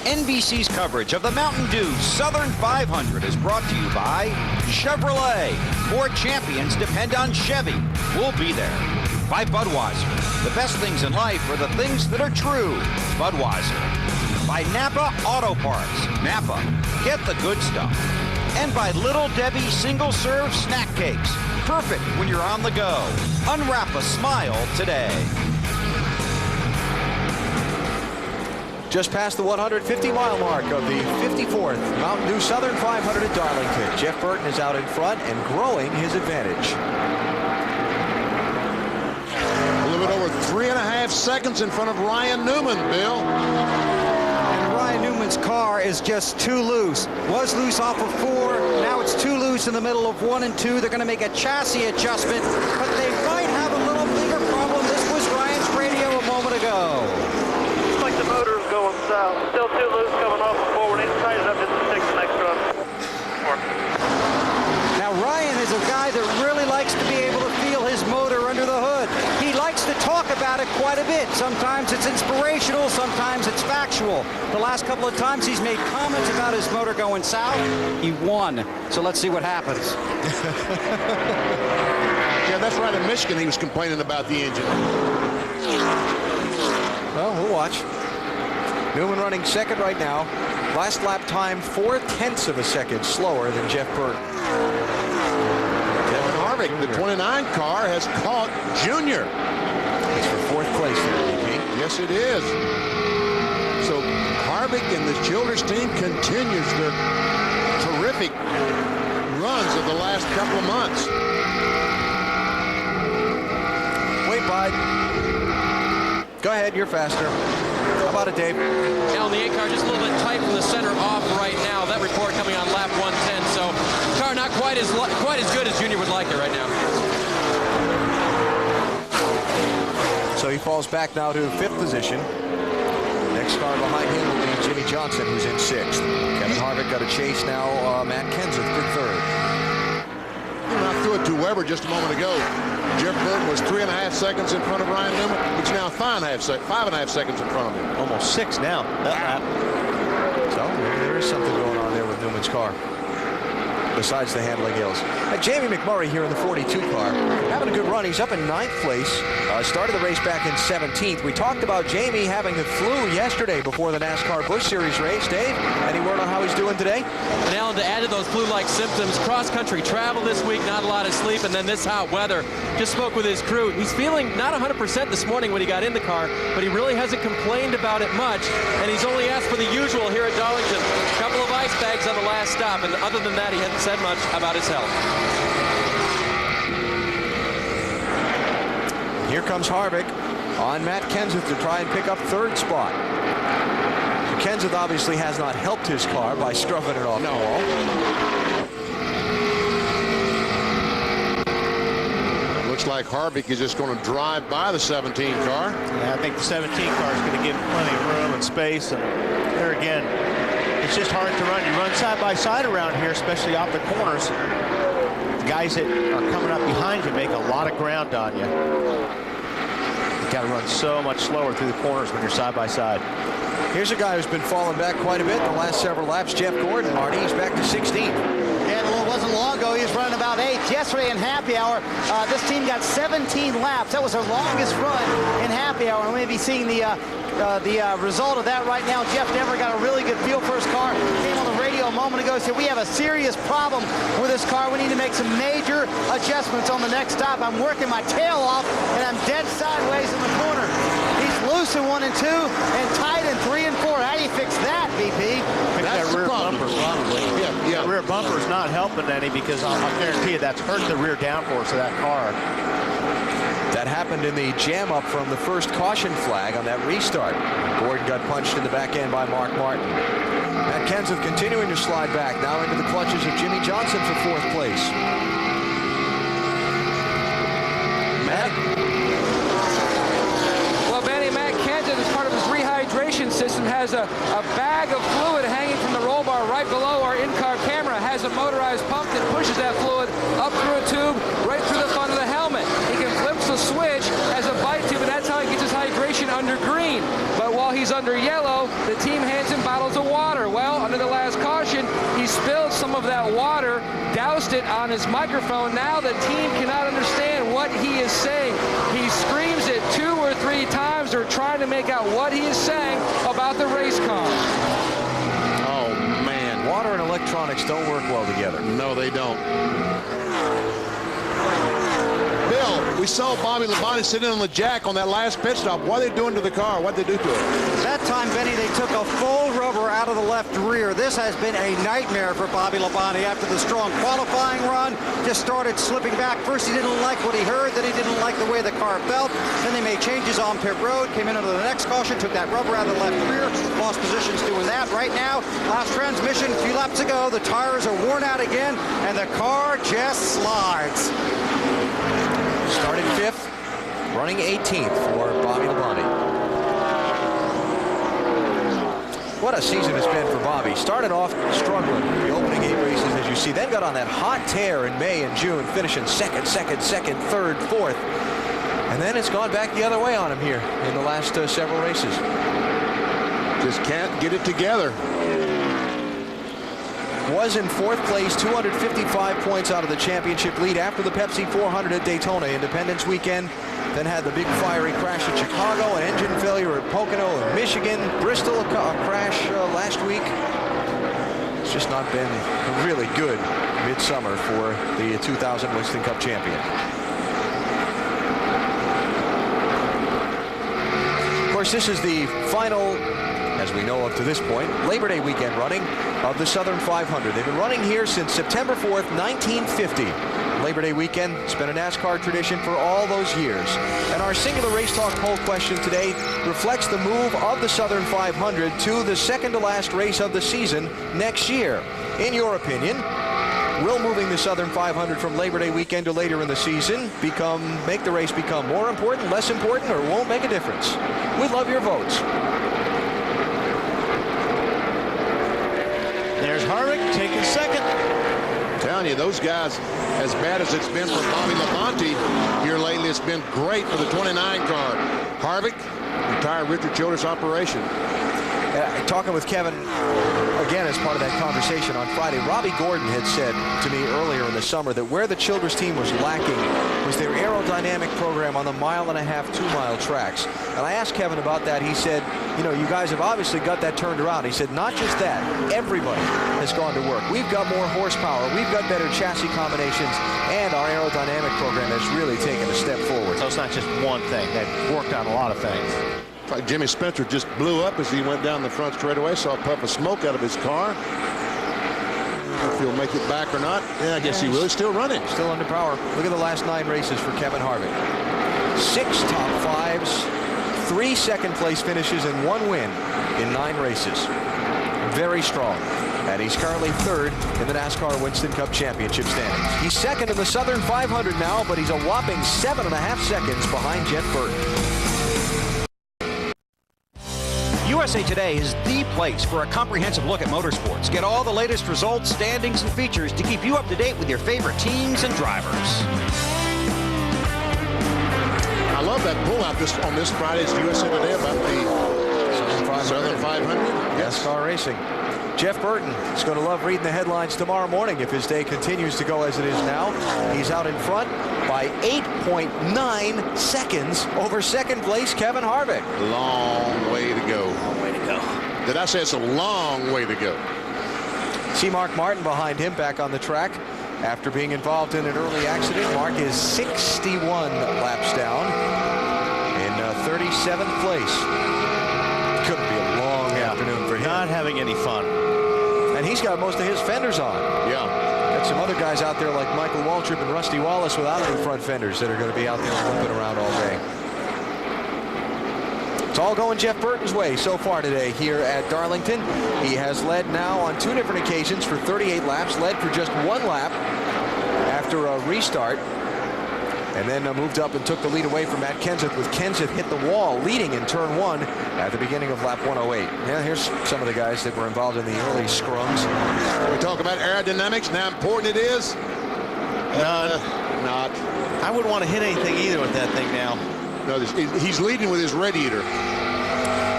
NBC's coverage of the Mountain Dew Southern 500 is brought to you by Chevrolet. More champions depend on Chevy. We'll be there. By Budweiser. The best things in life are the things that are true. Budweiser. By Napa Auto Parts. Napa. Get the good stuff. And by Little Debbie single-serve snack cakes. Perfect when you're on the go. Unwrap a smile today. Just past the 150-mile mark of the 54th Mountain Dew Southern 500 at Darlington. Jeff Burton is out in front and growing his advantage. A little bit over 3.5 seconds in front of Ryan Newman, Bill. And Ryan Newman's car is just too loose. Was loose off of 4. Now it's too loose in the middle of 1 and 2. They're going to make a chassis adjustment, but they might have a little bigger problem. This was Ryan's radio a moment ago. Like the motor is going south. Still too loose coming off the forward. Need to tighten it up just to take the next run. Now Ryan is a guy that really likes to be able to feel his motor under the hood. He likes to talk about it quite a bit. Sometimes it's inspirational, sometimes it's factual. The last couple of times he's made comments about his motor going south. He won. So let's see what happens. Yeah, that's right. In Michigan, he was complaining about the engine. Well, we'll watch. Newman running second right now. Last lap time 0.4 of a second slower than Jeff Burton. Kevin Harvick, the 29 car, has caught Junior. It's for 4th place there, BP. Yes, it is. So Harvick and the Childers team continues their terrific runs of the last couple of months. Wait, Bud. Go ahead, you're faster. How about it, Dave? Now the 8 car just a little bit tight from the center off right now. That report coming on lap 110. So car not quite as good as Junior would like it right now. So he falls back now to 5th position. Next car behind him will be Jimmy Johnson, who's in 6th. Kevin Harvick got a chase now. Matt Kenseth for 3rd. I threw it to Weber just a moment ago. Jeff Burton was 3.5 seconds in front of Ryan Newman. It's now 5.5 seconds in front of him. Almost 6 now. That lap. So there is something going on there with Newman's car, besides the handling ills. Jamie McMurray here in the 42 car, having a good run. He's up in 9th place. Started the race back in 17th. We talked about Jamie having the flu yesterday before the NASCAR Busch Series race. Dave, any word on how he's doing today? And Alan, to add to those flu-like symptoms, cross-country travel this week, not a lot of sleep, and then this hot weather. Just spoke with his crew. He's feeling not 100% this morning when he got in the car, but he really hasn't complained about it much, and he's only asked for the usual here at Darlington. A couple of ice bags on the last stop, and other than that, he hasn't said much about his health. Here comes Harvick on Matt Kenseth to try and pick up 3rd spot. Kenseth obviously has not helped his car by scrubbing it off the wall. Looks like Harvick is just going to drive by the 17 car. Yeah, I think the 17 car is going to give him plenty of room and space. And there again, it's just hard to run. You run side by side around here, especially off the corners. The guys that are coming up behind you make a lot of ground on you. You got to run so much slower through the corners when you're side by side. Here's a guy who's been falling back quite a bit in the last several laps, Jeff Gordon, Marty. He's back to 16th. And it wasn't long ago, he was running about 8th. Yesterday in happy hour, this team got 17 laps. That was their longest run in happy hour. We may be seeing the result of that right now. Jeff never got a really good feel for his car. Came on the radio a moment ago, said we have a serious problem with this car. We need to make some major adjustments on the next stop. I'm working my tail off, and I'm dead sideways in the corner. He's loose in 1 and 2 and tight in 3 and 4. How do you fix that, VP? That's that rear bumper, probably. Yeah. The rear bumper's not helping any because I'll guarantee you that's hurt the rear downforce of that car. That happened in the jam up from the first caution flag on that restart. Gordon got punched in the back end by Mark Martin. Matt Kenseth continuing to slide back now into the clutches of Jimmy Johnson for 4th place. Matt? Well, Benny, Matt Kenseth, as part of his rehydration system, has a bag of fluid hanging from the roll bar right below our in-car camera. Has a motorized pump that pushes that fluid up through a tube right through the front of the helmet. He can flip the switch as a bite tube, and that's how he gets his hydration under green. But while he's he's under yellow, the team hands him bottles of water. Well, under the last caution, he spilled some of that water, doused it on his microphone. Now the team cannot understand what he is saying. He screams it 2 or 3 times. They're trying to make out what he is saying about the race car. Oh, man. Water and electronics don't work well together. No, they don't. Bill, we saw Bobby Labonte sitting on the jack on that last pit stop. What are they doing to the car? What did they do to it? That time, Benny, they took a full rubber out of the left rear. This has been a nightmare for Bobby Labonte after the strong qualifying run. Just started slipping back. First, he didn't like what he heard. Then he didn't like the way the car felt. Then they made changes on pit road, came in under the next caution, took that rubber out of the left rear, lost positions doing that. Right now, last transmission, a few laps ago, the tires are worn out again, and the car just slides. Starting 5th, running 18th for Bobby Labonte. What a season it's been for Bobby. Started off struggling the opening 8 races, as you see. Then got on that hot tear in May and June, finishing second, third, fourth. And then it's gone back the other way on him here in the last several races. Just can't get it together. Was in 4th place, 255 points out of the championship lead after the Pepsi 400 at Daytona Independence weekend. Then had the big fiery crash at Chicago, an engine failure at Pocono and Michigan, Bristol, a crash last week. It's just not been really good midsummer for the 2000 Winston Cup champion. Of course, this is the final, as we know up to this point, Labor Day weekend running of the Southern 500. They've been running here since September 4th, 1950. Labor Day weekend, it's been a NASCAR tradition for all those years. And our singular race talk poll question today reflects the move of the Southern 500 to the second to last race of the season next year. In your opinion, will moving the Southern 500 from Labor Day weekend to later in the season make the race become more important, less important, or won't make a difference? We'd love your votes. There's Harvick taking second. I'm telling you, those guys, as bad as it's been for Bobby Labonte here lately, it's been great for the 29 car. Harvick, retired Richard Childress operation. Talking with Kevin again as part of that conversation on Friday, Robbie Gordon had said to me earlier in the summer that where the Childress team was lacking was their aerodynamic program on the 1.5-mile, 2-mile tracks. And I asked Kevin about that. He said, you know, you guys have obviously got that turned around. He said, not just that, everybody has gone to work. We've got more horsepower, we've got better chassis combinations, and our aerodynamic program has really taken a step forward. So it's not just one thing. They've worked on a lot of things. Like Jimmy Spencer just blew up as he went down the front straightaway. Saw a puff of smoke out of his car. If he'll make it back or not, yeah, I guess he will. He's still running. Still under power. Look at the last 9 races for Kevin Harvick. 6 top 5s, 3 second-place finishes, and 1 win in 9 races. Very strong. And he's currently 3rd in the NASCAR Winston Cup Championship standings. He's 2nd in the Southern 500 now, but he's a whopping 7.5 seconds behind Jeff Burton. USA Today is the place for a comprehensive look at motorsports. Get all the latest results, standings, and features to keep you up to date with your favorite teams and drivers. I love that pullout on this Friday's USA Today about the Southern 500. NASCAR racing. Jeff Burton is going to love reading the headlines tomorrow morning if his day continues to go as it is now. He's out in front by 8.9 seconds over second place Kevin Harvick. Long way to go. Long way to go. Did I say it's a long way to go? See Mark Martin behind him back on the track after being involved in an early accident. Mark is 61 laps down in 37th place. Couldn't be a long afternoon for him. Not having any fun. And he's got most of his fenders on. Yeah. Got some other guys out there like Michael Waltrip and Rusty Wallace without any front fenders that are going to be out there limping around all day. It's all going Jeff Burton's way so far today here at Darlington. He has led now on 2 different occasions for 38 laps, led for just 1 lap after a restart, and then moved up and took the lead away from Matt Kenseth, with Kenseth hit the wall leading in turn 1 at the beginning of lap 108. Yeah, here's some of the guys that were involved in the early scrums. We talk about aerodynamics and how important it is. Not. I wouldn't want to hit anything either with that thing now. No, he's leading with his radiator.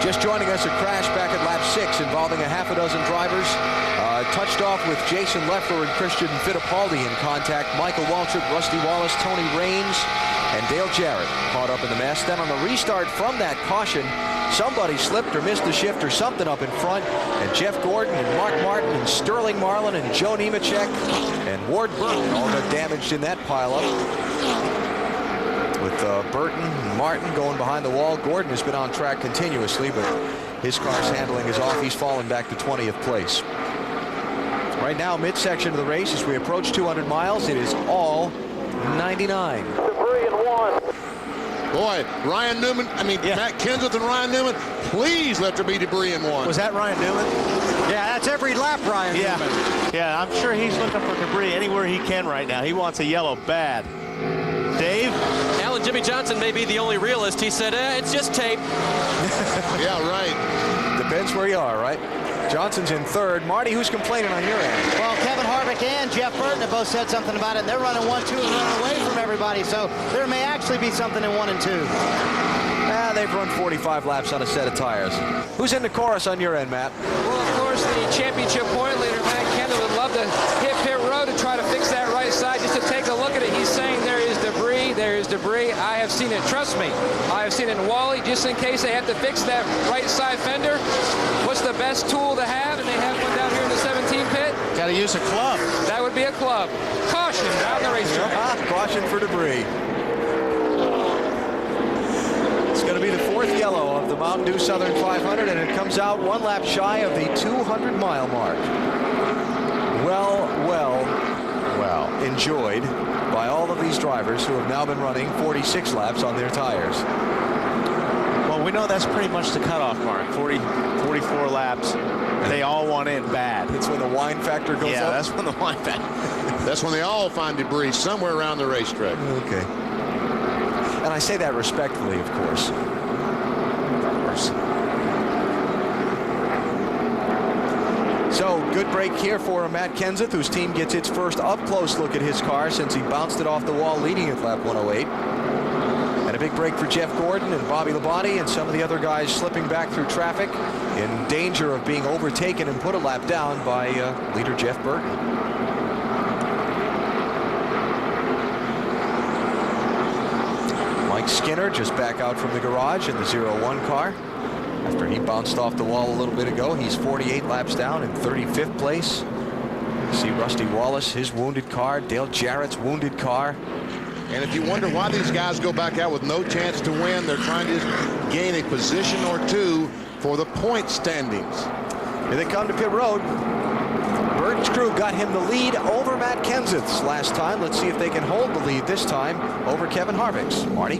Just joining us, a crash back at lap 6 involving a half a dozen drivers. Touched off with Jason Leffler and Christian Fittipaldi in contact. Michael Waltrip, Rusty Wallace, Tony Raines, and Dale Jarrett caught up in the mess. Then on the restart from that caution, somebody slipped or missed a shift or something up in front, and Jeff Gordon and Mark Martin and Sterling Marlin and Joe Nemechek and Ward Burton all got damaged in that pileup. With Burton and Martin going behind the wall. Gordon has been on track continuously, but his car's handling is off. He's fallen back to 20th place. Right now, midsection of the race, as we approach 200 miles, it is all 99. Debris in 1. Boy, Ryan Newman, Matt Kenseth and Ryan Newman, please let there be debris in 1. Was that Ryan Newman? Yeah, that's every lap, Ryan Newman. Yeah, I'm sure he's looking for debris anywhere he can right now. He wants a yellow bad. Dave? Alan, Jimmy Johnson may be the only realist. He said, it's just tape. Yeah, right. Depends where you are, right? Johnson's in third. Marty, who's complaining on your end? Well, Kevin Harvick and Jeff Burton have both said something about it, and they're running 1-2 and running away from everybody, so there may actually be something in 1 and 2. They've run 45 laps on a set of tires. Who's in the chorus on your end, Matt? Well, of course, the championship point leader, Matt Kenseth, would love to hit pit road to try to fix that right side. Just to take a look at it, he's saying there is debris, there is debris. I have seen it, trust me. I have seen it in Wally, just in case they have to fix that right side fender. What's the best tool to have? And they have one down here in the 17 pit. Got to use a club. That would be a club. Caution down the racetrack. Caution for debris. It's going to be the 4th yellow of the Mountain Dew Southern 500, and it comes out 1 lap shy of the 200-mile mark. Well enjoyed by all of these drivers who have now been running 46 laps on their tires. Well, we know that's pretty much the cutoff mark, 44 laps. They all want in bad. It's when the wine factor goes up? Yeah, that's when the wine factor. That's when they all find debris somewhere around the racetrack. Okay. And I say that respectfully, of course. So, good break here for Matt Kenseth, whose team gets its first up-close look at his car since he bounced it off the wall leading at lap 108. And a big break for Jeff Gordon and Bobby Labonte and some of the other guys slipping back through traffic in danger of being overtaken and put a lap down by leader Jeff Burton. Mike Skinner just back out from the garage in the 01 car. After he bounced off the wall a little bit ago, he's 48 laps down in 35th place. See Rusty Wallace, his wounded car, Dale Jarrett's wounded car. And if you wonder why these guys go back out with no chance to win, they're trying to gain a position or two for the point standings. Here they come to pit road. Burton's crew got him the lead over Matt Kenseth's last time. Let's see if they can hold the lead this time over Kevin Harvick's. Marty?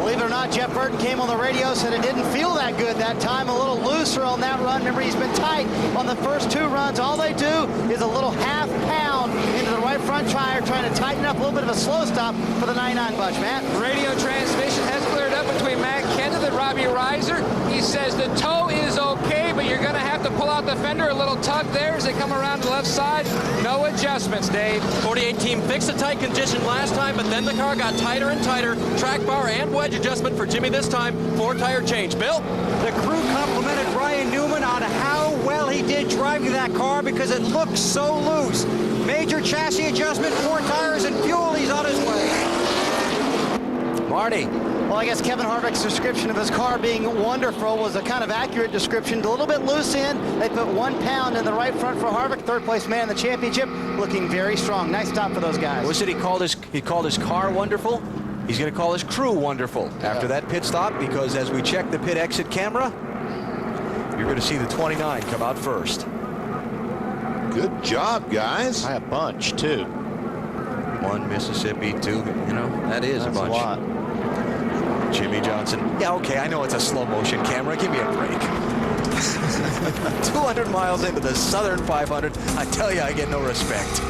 Believe it or not, Jeff Burton came on the radio, said it didn't feel that good that time. A little looser on that run. Remember, he's been tight on the first 2 runs. All they do is a little half pound into the right front tire, trying to tighten up a little bit of a slow stop for the 99 bunch, Matt. Radio transmission has cleared up between Matt Kenseth and Robbie Reiser. He says the toe is okay, but you're going to have to pull out the fender. A little tug there as they come around the left side. No adjustments, Dave. 48 team fixed a tight condition last time, but then the car got tighter and tighter. Track bar and wedge adjustment for Jimmy this time. 4 tire change. Bill? The crew complimented Ryan Newman on how well he did driving that car because it looked so loose. Major chassis adjustment, 4 tires and fuel. He's on his way. Marty? Well, I guess Kevin Harvick's description of his car being wonderful was a kind of accurate description. A little bit loose in. They put 1 pound in the right front for Harvick, 3rd place man in the championship, looking very strong. Nice stop for those guys. Was it he called his car wonderful? He's going to call his crew wonderful after that pit stop, because as we check the pit exit camera, you're going to see the 29 come out first. Good job, guys. By a bunch, too. 1 Mississippi, 2, that is That's a bunch. A lot. Jimmy Johnson. Yeah, okay, I know it's a slow motion camera. Give me a break. 200 miles into the Southern 500. I tell you, I get no respect.